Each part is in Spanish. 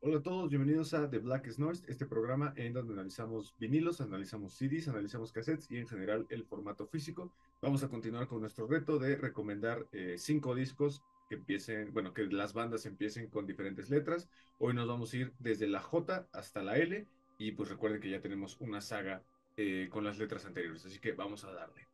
Hola a todos, bienvenidos a The Blackest Noise, este programa en donde analizamos vinilos, analizamos CDs, analizamos cassettes y en general el formato físico. Vamos a continuar con nuestro reto de recomendar 5 discos que empiecen, bueno, que las bandas empiecen con diferentes letras. Hoy nos vamos a ir desde la J hasta la L y pues recuerden que ya tenemos una saga con las letras anteriores, así que vamos a darle.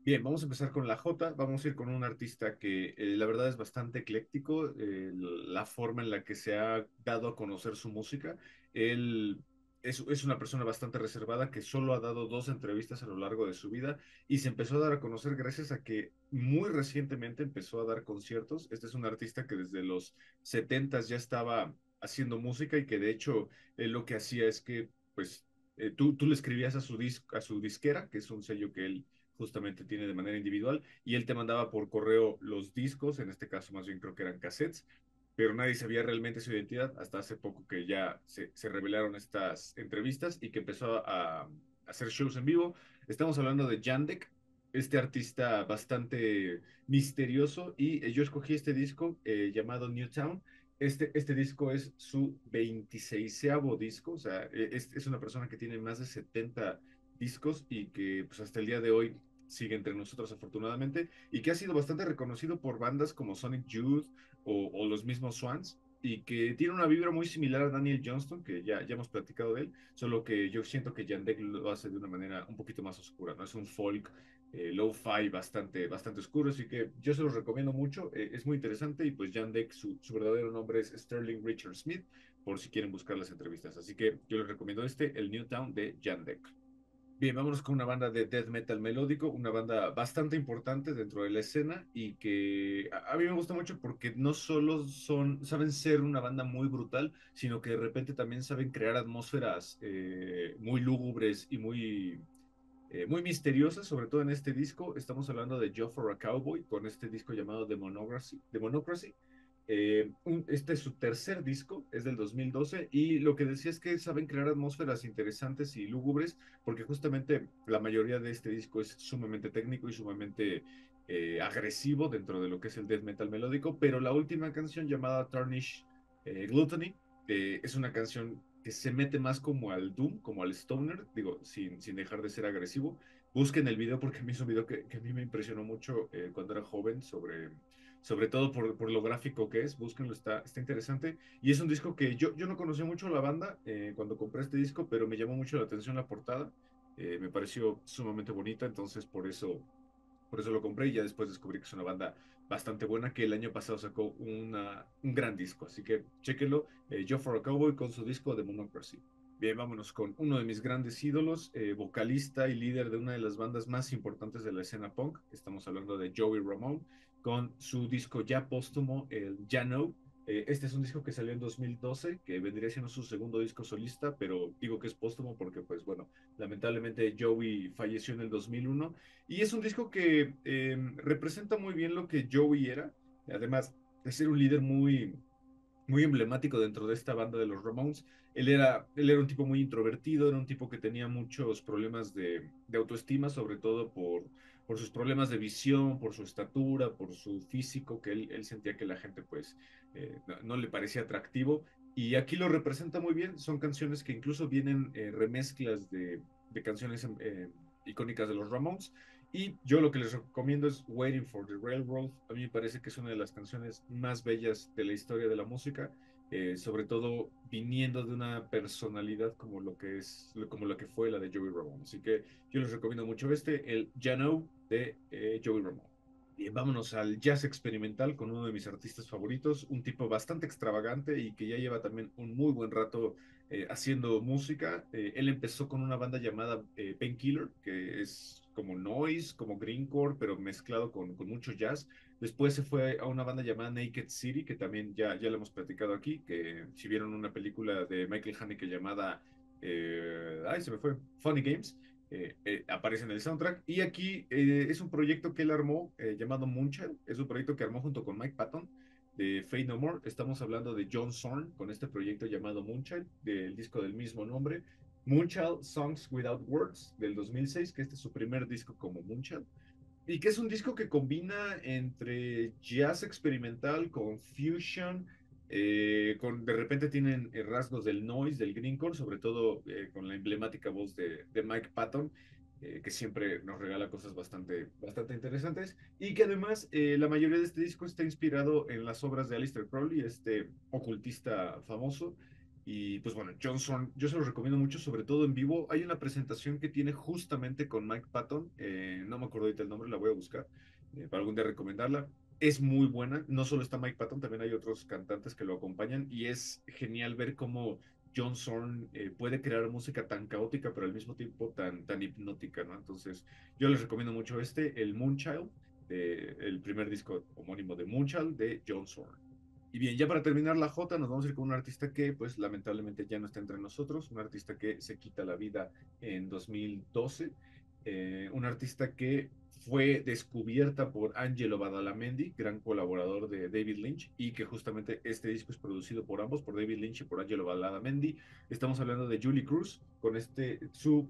Bien, vamos a empezar con la J. Vamos a ir con un artista que la verdad es bastante ecléctico, la forma en la que se ha dado a conocer su música. Él es una persona bastante reservada que solo ha dado 2 entrevistas a lo largo de su vida y se empezó a dar a conocer gracias a que muy recientemente empezó a dar conciertos. Este es un artista que desde los 70 ya estaba haciendo música y que de hecho él lo que hacía es que pues tú le escribías a a su disquera, que es un sello que él justamente tiene de manera individual, y él te mandaba por correo los discos, en este caso más bien creo que eran cassettes, pero nadie sabía realmente su identidad hasta hace poco que ya se revelaron estas entrevistas y que empezó a hacer shows en vivo. Estamos hablando de Jandek, este artista bastante misterioso, y yo escogí este disco llamado Newtown. Este disco es su 26º disco, o sea, es una persona que tiene más de 70 discos y que pues hasta el día de hoy sigue entre nosotros afortunadamente y que ha sido bastante reconocido por bandas como Sonic Youth o los mismos Swans y que tiene una vibra muy similar a Daniel Johnston, que ya hemos platicado de él, solo que yo siento que Jandek lo hace de una manera un poquito más oscura, ¿no? Es un folk lo-fi bastante oscuro, así que yo se los recomiendo mucho, es muy interesante y pues Jandek, su verdadero nombre es Sterling Richard Smith, por si quieren buscar las entrevistas, así que yo les recomiendo el Newtown de Jandek. Bien, vámonos con una banda de death metal melódico, una banda bastante importante dentro de la escena y que a mí me gusta mucho porque no solo saben ser una banda muy brutal, sino que de repente también saben crear atmósferas muy lúgubres y muy misteriosas, sobre todo en este disco. Estamos hablando de Joe for a Cowboy con este disco llamado Democracy. Este es su tercer disco, es del 2012, y lo que decía es que saben crear atmósferas interesantes y lúgubres, porque justamente la mayoría de este disco es sumamente técnico y sumamente agresivo dentro de lo que es el death metal melódico, pero la última canción llamada Tarnish Gluttony es una canción que se mete más como al Doom, como al Stoner, digo, sin dejar de ser agresivo. Busquen el video porque a mí es un video que a mí me impresionó mucho cuando era joven sobre todo por lo gráfico que es, búsquenlo, está interesante. Y es un disco que yo no conocía mucho la banda cuando compré este disco, pero me llamó mucho la atención la portada. Me pareció sumamente bonita, entonces por eso lo compré y ya después descubrí que es una banda bastante buena que el año pasado sacó un gran disco. Así que chéquenlo, Joe for a Cowboy con su disco de Democracy. Bien, vámonos con uno de mis grandes ídolos, vocalista y líder de una de las bandas más importantes de la escena punk. Estamos hablando de Joey Ramone con su disco ya póstumo, el Ya Know. Este es un disco que salió en 2012, que vendría siendo su segundo disco solista, pero digo que es póstumo porque, pues bueno, lamentablemente Joey falleció en el 2001 y es un disco que representa muy bien lo que Joey era, además de ser un líder muy emblemático dentro de esta banda de los Ramones. Él era un tipo muy introvertido, era un tipo que tenía muchos problemas de autoestima, sobre todo por sus problemas de visión, por su estatura, por su físico, que él sentía que la gente pues no le parecía atractivo. Y aquí lo representa muy bien, son canciones que incluso vienen remezclas de canciones icónicas de los Ramones. Y yo lo que les recomiendo es Waiting for the Railroad. A mí me parece que es una de las canciones más bellas de la historia de la música, sobre todo viniendo de una personalidad como como lo que fue la de Joey Ramone. Así que yo les recomiendo mucho el Jano de Joey Ramone. Bien, vámonos al jazz experimental con uno de mis artistas favoritos, un tipo bastante extravagante y que ya lleva también un muy buen rato haciendo música. Él empezó con una banda llamada Painkiller, que es como noise, como greencore, pero mezclado con mucho jazz. Después se fue a una banda llamada Naked City, que también ya lo hemos platicado aquí, que si vieron una película de Michael Haneke llamada, ay, se me fue, Funny Games, aparece en el soundtrack. Y aquí es un proyecto que él armó llamado Moonchild. Es un proyecto que armó junto con Mike Patton de Fate No More. Estamos hablando de John Zorn con este proyecto llamado Moonchild, del disco del mismo nombre. Moonchild Songs Without Words del 2006, que este es su primer disco como Moonchild. Y que es un disco que combina entre jazz experimental con fusion, de repente tienen rasgos del noise, del greencore, sobre todo con la emblemática voz de Mike Patton, que siempre nos regala cosas bastante interesantes, y que además la mayoría de este disco está inspirado en las obras de Aleister Crowley, este ocultista famoso. Y pues bueno, Johnson, yo se lo recomiendo mucho, sobre todo en vivo. Hay una presentación que tiene justamente con Mike Patton, no me acuerdo ahorita el nombre, la voy a buscar para algún día recomendarla. Es muy buena, no solo está Mike Patton, también hay otros cantantes que lo acompañan y es genial ver cómo John Zorn puede crear música tan caótica, pero al mismo tiempo tan hipnótica, ¿no? Entonces, yo les recomiendo mucho el Moonchild, el primer disco homónimo de Moonchild de John Zorn. Y bien, ya para terminar la Jota, nos vamos a ir con un artista que, pues, lamentablemente ya no está entre nosotros, un artista que se quita la vida en 2012, un artista que fue descubierta por Angelo Badalamenti, gran colaborador de David Lynch, y que justamente este disco es producido por ambos, por David Lynch y por Angelo Badalamenti. Estamos hablando de Julie Cruz, con su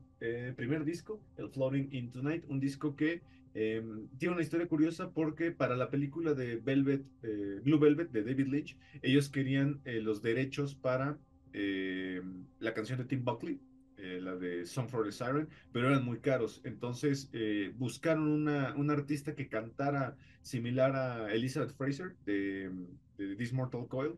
primer disco, el Floating in Tonight, un disco que tiene una historia curiosa porque para la película de Blue Velvet de David Lynch, ellos querían los derechos para la canción de Tim Buckley, la de Song for the Siren, pero eran muy caros. Entonces buscaron una artista que cantara similar a Elizabeth Fraser de This Mortal Coil,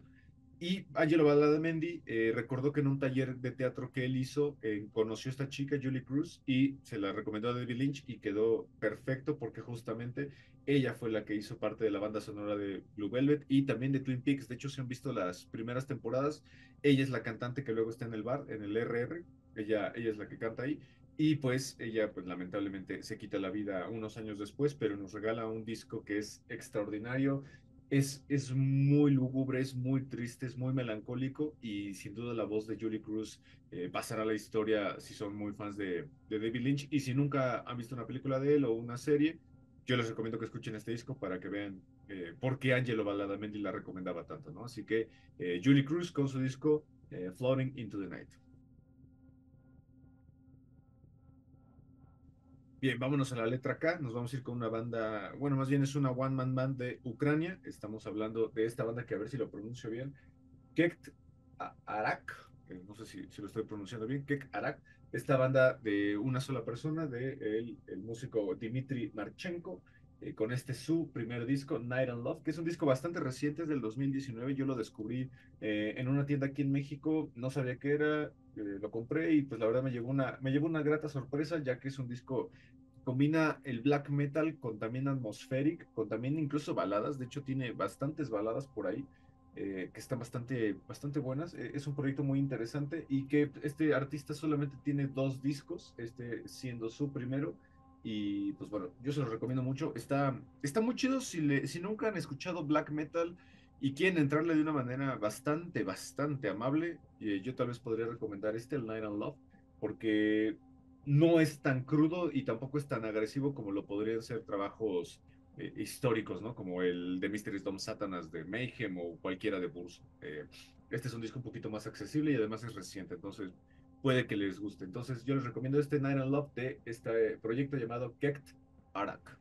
y Angelo Badalamenti recordó que en un taller de teatro que él hizo, conoció a esta chica, Julie Cruz, y se la recomendó a David Lynch y quedó perfecto porque justamente ella fue la que hizo parte de la banda sonora de Blue Velvet y también de Twin Peaks. De hecho, si han visto las primeras temporadas, ella es la cantante que luego está en el bar, en el RR, ella es la que canta ahí. Y pues ella, pues lamentablemente se quita la vida unos años después, pero nos regala un disco que es extraordinario, es muy lúgubre, es muy triste, es muy melancólico y sin duda la voz de Julie Cruz pasará a la historia si son muy fans de David Lynch y si nunca han visto una película de él o una serie, yo les recomiendo que escuchen este disco para que vean por qué Angelo Badalamenti la recomendaba tanto, ¿no? Así que Julie Cruz con su disco Floating into the Night. Bien, vámonos a la letra K. Nos vamos a ir con una banda, bueno, más bien es una one man band de Ucrania. Estamos hablando de esta banda que a ver si lo pronuncio bien. Kekt Arak, no sé si lo estoy pronunciando bien, Kekt Arak, esta banda de una sola persona, de el músico Dmitry Marchenko, con este su primer disco, Night and Love, que es un disco bastante reciente, es del 2019. Yo lo descubrí en una tienda aquí en México, no sabía qué era, lo compré y pues la verdad me llevó una grata sorpresa, ya que es un disco combina el black metal con también atmospheric, con también incluso baladas. De hecho tiene bastantes baladas por ahí que están bastante buenas. Es un proyecto muy interesante y que este artista solamente tiene dos discos, este siendo su primero. Y pues bueno, yo se los recomiendo mucho. Está muy chido si nunca han escuchado black metal y quieren entrarle de una manera bastante amable. Yo tal vez podría recomendar el Night and Love, porque no es tan crudo y tampoco es tan agresivo como lo podrían ser trabajos históricos, ¿no? Como el de Mysteries Dom Satanas de Mayhem o cualquiera de Burso. Este es un disco un poquito más accesible y además es reciente, entonces puede que les guste. Entonces yo les recomiendo este Night and Love de este proyecto llamado Kekt Arak.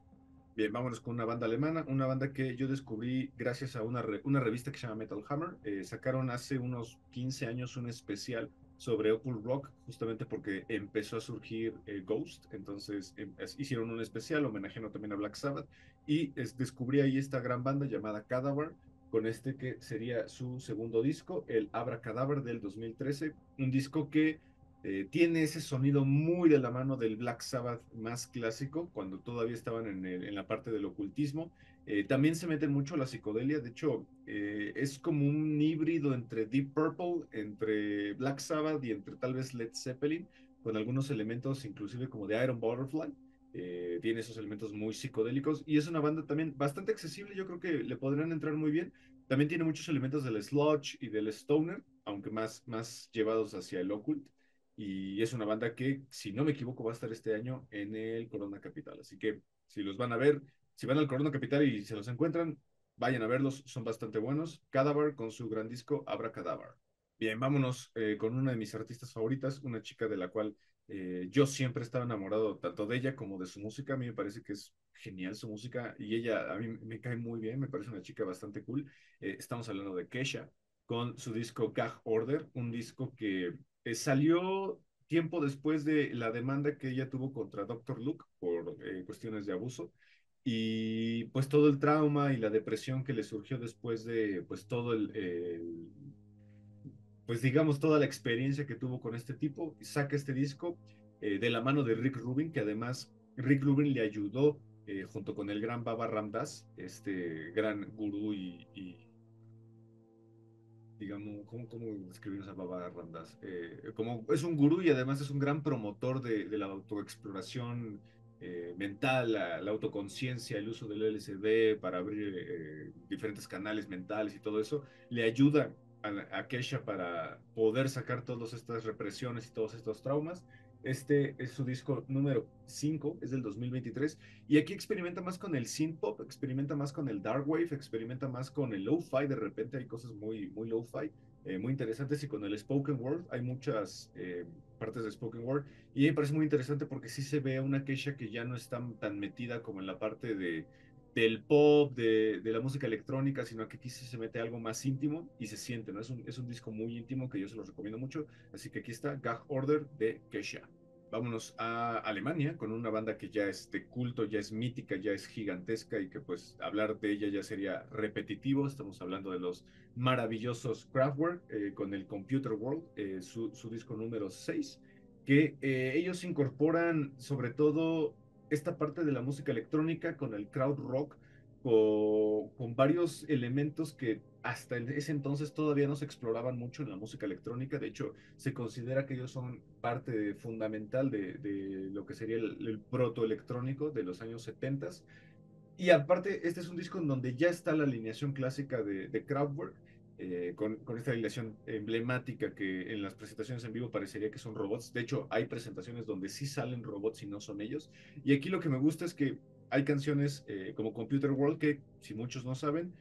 Bien, vámonos con una banda alemana, una banda que yo descubrí gracias a una revista que se llama Metal Hammer. Sacaron hace unos 15 años un especial sobre occult rock, justamente porque empezó a surgir Ghost, entonces hicieron un especial homenajeando también a Black Sabbath y descubrí ahí esta gran banda llamada Cadaver, con este que sería su segundo disco, el Abra Cadaver del 2013, un disco que tiene ese sonido muy de la mano del Black Sabbath más clásico, cuando todavía estaban en la parte del ocultismo. También se meten mucho a la psicodelia, de hecho, es como un híbrido entre Deep Purple, entre Black Sabbath y entre tal vez Led Zeppelin, con algunos elementos inclusive como de Iron Butterfly. Tiene esos elementos muy psicodélicos y es una banda también bastante accesible, yo creo que le podrían entrar muy bien. También tiene muchos elementos del sludge y del stoner, aunque más llevados hacia el occult. Y es una banda que, si no me equivoco, va a estar este año en el Corona Capital. Así que si los van a ver, si van al Corona Capital y se los encuentran, vayan a verlos, son bastante buenos. Cadaver con su gran disco Abra Cadaver. Bien, vámonos con una de mis artistas favoritas, una chica de la cual yo siempre he estado enamorado tanto de ella como de su música. A mí me parece que es genial su música y ella a mí me cae muy bien, me parece una chica bastante cool. Estamos hablando de Kesha con su disco Gag Order, un disco que salió tiempo después de la demanda que ella tuvo contra Doctor Luke por cuestiones de abuso. Y pues todo el trauma y la depresión que le surgió después de pues todo pues digamos, toda la experiencia que tuvo con este tipo, saca este disco de la mano de Rick Rubin, que además Rick Rubin le ayudó junto con el gran Baba Ramdas, este gran gurú y digamos, ¿cómo describimos a Baba Ramdas? Como es un gurú y además es un gran promotor de la autoexploración mental, la autoconciencia, el uso del LSD para abrir diferentes canales mentales y todo eso, le ayuda a Kesha para poder sacar todas estas represiones y todos estos traumas. Este es su disco número 5, es del 2023, y aquí experimenta más con el synth pop, experimenta más con el dark wave, experimenta más con el lo-fi, de repente hay cosas muy lo-fi, muy interesantes, y con el spoken word, hay muchas partes de spoken word, y me parece muy interesante porque sí se ve a una Keisha que ya no está tan metida como en la parte del pop, de la música electrónica, sino que aquí sí se mete algo más íntimo y se siente, ¿no? Es un disco muy íntimo que yo se los recomiendo mucho, así que aquí está Gag Order de Keisha. Vámonos a Alemania con una banda que ya es de culto, ya es mítica, ya es gigantesca y que pues hablar de ella ya sería repetitivo. Estamos hablando de los maravillosos Kraftwerk con el Computer World, su disco número 6, que ellos incorporan sobre todo esta parte de la música electrónica con el crowd rock, con varios elementos que hasta en ese entonces todavía no se exploraban mucho en la música electrónica. De hecho, se considera que ellos son parte fundamental de lo que sería el protoelectrónico de los años 70. Y aparte, este es un disco en donde ya está la alineación clásica de Kraftwerk, con esta alineación emblemática que en las presentaciones en vivo parecería que son robots. De hecho, hay presentaciones donde sí salen robots y no son ellos. Y aquí lo que me gusta es que hay canciones como Computer World que, si muchos no saben,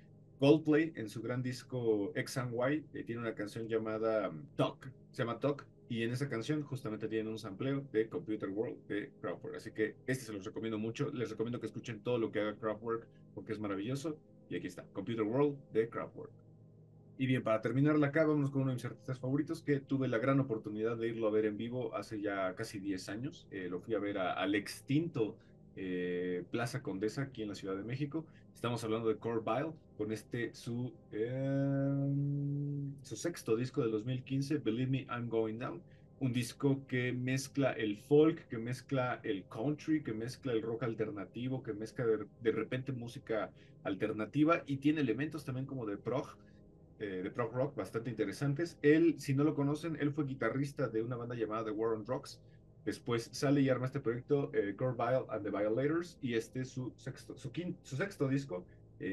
Coldplay en su gran disco X and Y tiene una canción llamada Talk, se llama Talk, y en esa canción justamente tienen un sampleo de Computer World de Kraftwerk. Así que este se los recomiendo mucho. Les recomiendo que escuchen todo lo que haga Kraftwerk porque es maravilloso. Y aquí está, Computer World de Kraftwerk. Y bien, para terminarla acá, vamos con uno de mis artistas favoritos que tuve la gran oportunidad de irlo a ver en vivo hace ya casi 10 años. Lo fui a ver al extinto Plaza Condesa aquí en la Ciudad de México. Estamos hablando de Kurt Vile con su sexto disco del 2015, Believe Me, I'm Going Down. Un disco que mezcla el folk, que mezcla el country, que mezcla el rock alternativo, que mezcla de repente música alternativa y tiene elementos también como de prog rock bastante interesantes. Él, si no lo conocen, él fue guitarrista de una banda llamada The War on Drugs. Después sale y arma este proyecto, Kurt Vile and the Violators, y este es su sexto disco.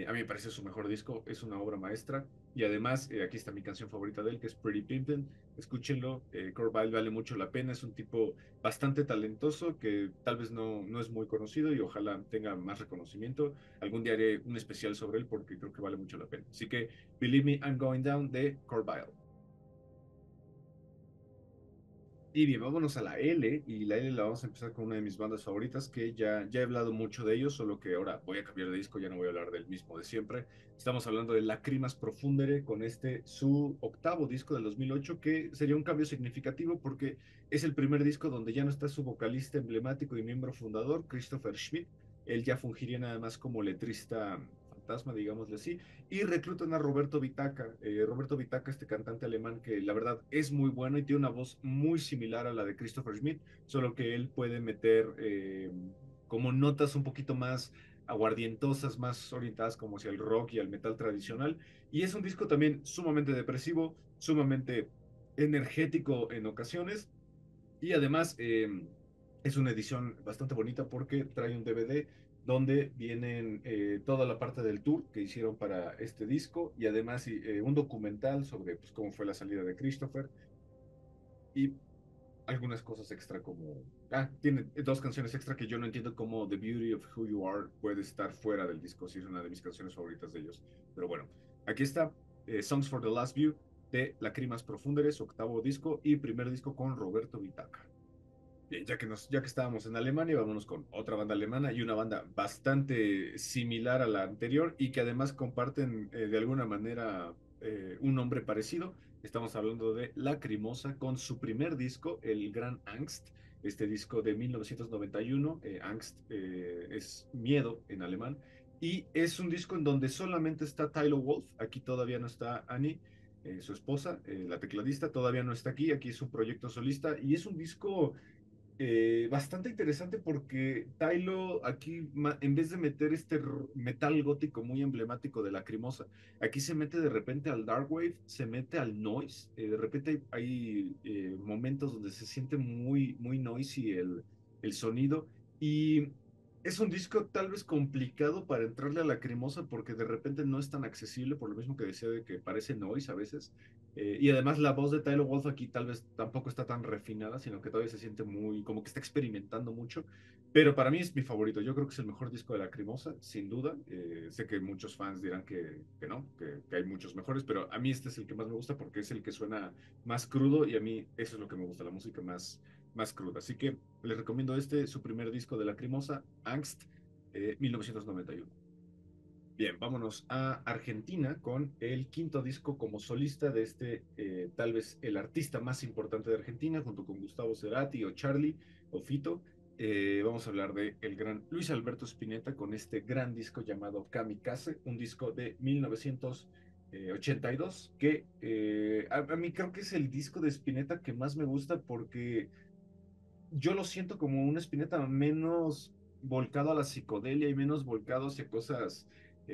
A mí me parece su mejor disco, es una obra maestra. Y además, aquí está mi canción favorita de él, que es Pretty Pimpin'. Escúchenlo, Kurt Vile vale mucho la pena, es un tipo bastante talentoso que tal vez no es muy conocido y ojalá tenga más reconocimiento. Algún día haré un especial sobre él porque creo que vale mucho la pena. Así que Believe Me, I'm Going Down de Corville. Y bien, vámonos a la L, y la L la vamos a empezar con una de mis bandas favoritas, que ya he hablado mucho de ellos, solo que ahora voy a cambiar de disco, ya no voy a hablar del mismo de siempre. Estamos hablando de Lacrimas Profundere con su octavo disco del 2008, que sería un cambio significativo porque es el primer disco donde ya no está su vocalista emblemático y miembro fundador, Christopher Schmidt. Él ya fungiría nada más como letrista fantasma, digámosle así, y reclutan a Roberto Vitaca. Roberto Vitaca, este cantante alemán que la verdad es muy bueno y tiene una voz muy similar a la de Christopher Schmidt, solo que él puede meter como notas un poquito más aguardientosas, más orientadas como hacia el rock y al metal tradicional. Y es un disco también sumamente depresivo, sumamente energético en ocasiones, y además es una edición bastante bonita porque trae un DVD donde vienen toda la parte del tour que hicieron para este disco, y además un documental sobre pues, cómo fue la salida de Christopher, y algunas cosas extra como... Ah, tiene dos canciones extra que yo no entiendo cómo The Beauty of Who You Are puede estar fuera del disco, si es una de mis canciones favoritas de ellos. Pero bueno, aquí está, Songs for the Last View. de Lacrimas Profundere, su octavo disco y primer disco con Roberto Vitaca. Bien, ya que estábamos en Alemania, vámonos con otra banda alemana y una banda bastante similar a la anterior y que además comparten de alguna manera un nombre parecido. Estamos hablando de Lacrimosa con su primer disco, el Gran Angst, este disco de 1991. Angst es miedo en alemán. Y es un disco en donde solamente está Tyler Wolf, aquí todavía no está Annie, su esposa, la tecladista, todavía no está aquí, aquí es un proyecto solista y es un disco bastante interesante porque Tylo aquí, en vez de meter este metal gótico muy emblemático de Lacrimosa, aquí se mete de repente al dark wave, se mete al noise, de repente hay momentos donde se siente muy, muy noisy el sonido y es un disco tal vez complicado para entrarle a Lacrimosa porque de repente no es tan accesible por lo mismo que decía de que parece noise a veces. Y además la voz de Tyler Wolf aquí tal vez tampoco está tan refinada, sino que todavía se siente muy, como que está experimentando mucho. Pero para mí es mi favorito. Yo creo que es el mejor disco de Lacrimosa, sin duda. Sé que muchos fans dirán que no, que hay muchos mejores, pero a mí este es el que más me gusta porque es el que suena más crudo y a mí eso es lo que me gusta, la música más cruda. Así que les recomiendo este, su primer disco de Lacrimosa, Angst, 1991. Bien, vámonos a Argentina con el quinto disco como solista de este, tal vez el artista más importante de Argentina, junto con Gustavo Cerati o Charlie o Fito. Vamos a hablar de el gran Luis Alberto Spinetta con este gran disco llamado Kamikaze, un disco de 1982 que a mí creo que es el disco de Spinetta que más me gusta porque yo lo siento como un Spinetta menos volcado a la psicodelia y menos volcado hacia cosas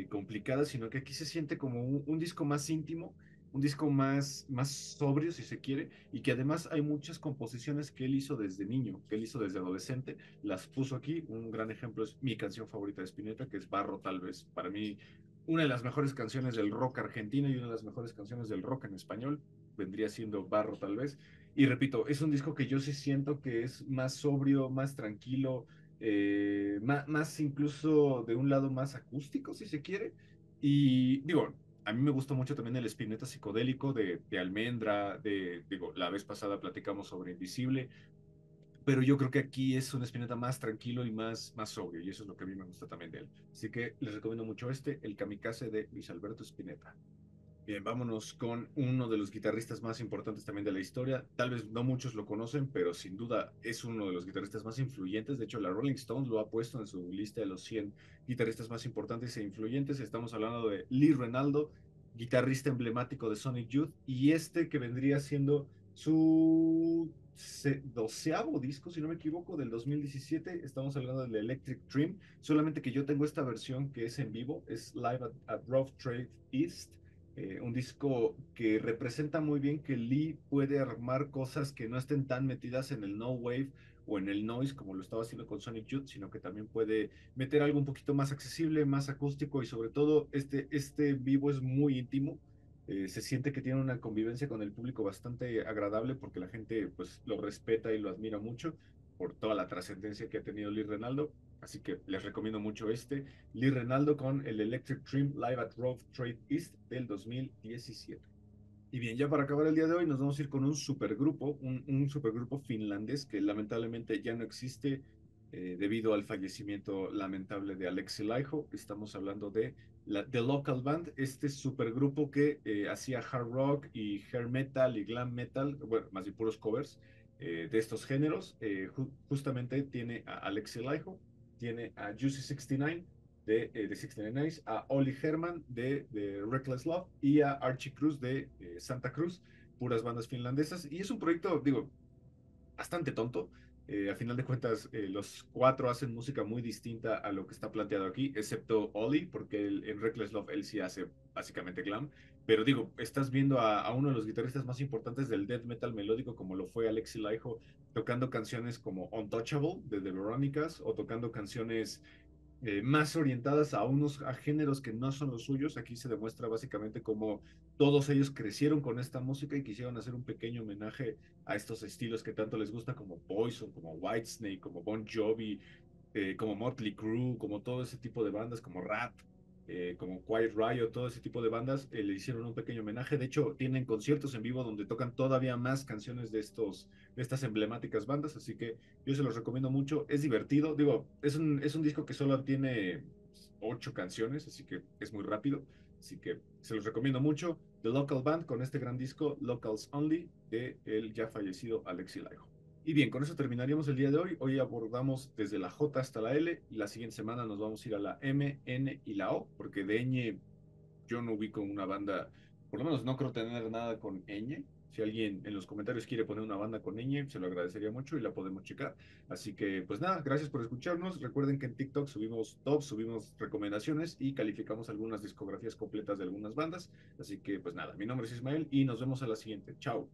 complicadas, sino que aquí se siente como un disco más íntimo, un disco más sobrio, si se quiere, y que además hay muchas composiciones que él hizo desde niño, que él hizo desde adolescente, las puso aquí. Un gran ejemplo es mi canción favorita de Spinetta, que es Barro, tal vez. Para mí, una de las mejores canciones del rock argentino y una de las mejores canciones del rock en español vendría siendo Barro, tal vez. Y repito, es un disco que yo sí siento que es más sobrio, más tranquilo, más, incluso de un lado más acústico, si se quiere. Y digo, a mí me gusta mucho también el Spinetta psicodélico de Almendra, digo, la vez pasada platicamos sobre Invisible, pero yo creo que aquí es un Spinetta más tranquilo y más sobrio, y eso es lo que a mí me gusta también de él. Así que les recomiendo mucho este, El Kamikaze de Luis Alberto Spinetta. Bien, vámonos con uno de los guitarristas más importantes también de la historia. Tal vez no muchos lo conocen, pero sin duda es uno de los guitarristas más influyentes. De hecho, la Rolling Stone lo ha puesto en su lista de los 100 guitarristas más importantes e influyentes. Estamos hablando de Lee Ranaldo, guitarrista emblemático de Sonic Youth, y este que vendría siendo su doceavo disco, si no me equivoco, del 2017. Estamos hablando del Electric Dream, solamente que yo tengo esta versión que es en vivo, es Live at Rough Trade East. Un disco que representa muy bien que Lee puede armar cosas que no estén tan metidas en el no wave o en el noise como lo estaba haciendo con Sonic Youth, sino que también puede meter algo un poquito más accesible, más acústico y sobre todo este vivo es muy íntimo. Se siente que tiene una convivencia con el público bastante agradable porque la gente pues lo respeta y lo admira mucho por toda la trascendencia que ha tenido Lee Renaldo. Así que les recomiendo mucho este. Lee Renaldo con el Electric Dream Live at Rough Trade East del 2017. Y bien, ya para acabar el día de hoy nos vamos a ir con un supergrupo, un supergrupo finlandés que lamentablemente ya no existe debido al fallecimiento lamentable de Alexi Laiho. Estamos hablando de The Local Band, este supergrupo que hacía hard rock y hair metal y glam metal, bueno, más bien puros covers de estos géneros. Justamente tiene a Alexi Laiho, tiene a Juicy 69 de 69 Nights, a Oli Herman de Reckless Love y a Archie Cruz de Santa Cruz, puras bandas finlandesas. Y es un proyecto, digo, bastante tonto. A final de cuentas, los cuatro hacen música muy distinta a lo que está planteado aquí, excepto Oli, porque en Reckless Love él sí hace básicamente glam. Pero digo, estás viendo a uno de los guitarristas más importantes del death metal melódico, como lo fue Alexi Laiho, tocando canciones como Untouchable de The Veronicas o tocando canciones más orientadas a géneros que no son los suyos. Aquí se demuestra básicamente cómo todos ellos crecieron con esta música y quisieron hacer un pequeño homenaje a estos estilos que tanto les gusta, como Poison, como Whitesnake, como Bon Jovi, como Motley Crue, como todo ese tipo de bandas, como Rat. como Quiet Riot, todo ese tipo de bandas, le hicieron un pequeño homenaje. De hecho, tienen conciertos en vivo donde tocan todavía más canciones de estas emblemáticas bandas, así que yo se los recomiendo mucho. Es divertido, digo, es un disco que solo tiene 8 canciones, así que es muy rápido. Así que se los recomiendo mucho. The Local Band con este gran disco, Locals Only, de el ya fallecido Alexi Laiho. Y bien, con eso terminaríamos el día de hoy. Hoy abordamos desde la J hasta la L. Y la siguiente semana nos vamos a ir a la M, N y la O, porque de ñ yo no ubico una banda, por lo menos no creo tener nada con ñ. Si alguien en los comentarios quiere poner una banda con ñ, se lo agradecería mucho y la podemos checar. Así que, pues nada, gracias por escucharnos. Recuerden que en TikTok subimos tops, subimos recomendaciones y calificamos algunas discografías completas de algunas bandas. Así que, pues nada, mi nombre es Ismael y nos vemos a la siguiente. Chao.